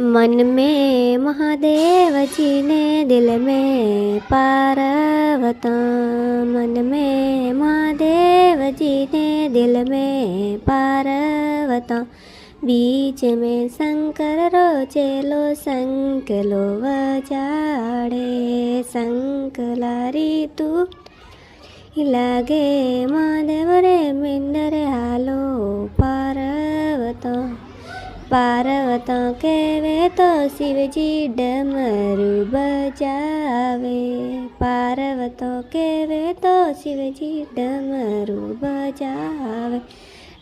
मन में महादेव जी ने दिल में पार्वता। मन में महादेव जी ने दिल में पार्वता। बीच में शंकर रोचेलो संकलो वजाड़े। संकलारी तू लागे महादेव रे मिंदर हालो पार्वता। पार्वता कहवे तो शिवजी डमरू बजावे। पार्वता कहवे तो शिवजी डमरू बजावे।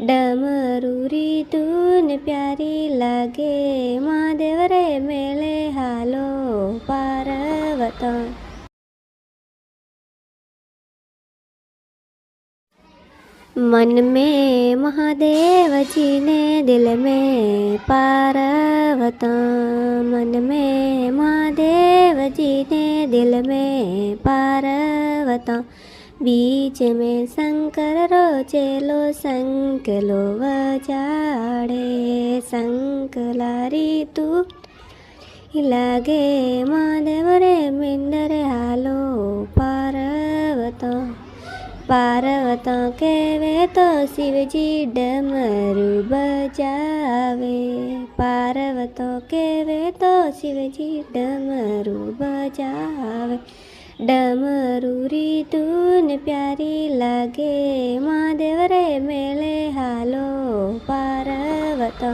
डमरू री धून प्यारी लागे महादेव रे मेले हालो पार्वता। मन में महादेव जी ने दिल में पार्वता। मन में महादेव जी ने दिल में पार्वता। बीच में शंकर रोचेलो संकलो वजाड़े। संकलारी तू लागे महादेव रे मिंदर हालो पार्वता। पार्वता कहवे तो शिवजी डमरू बजावे। पार्वता कहवे तो शिवजी डमरू बजावे। डमरू री धून प्यारी लागे महादेव रे मेले हालो पार्वता।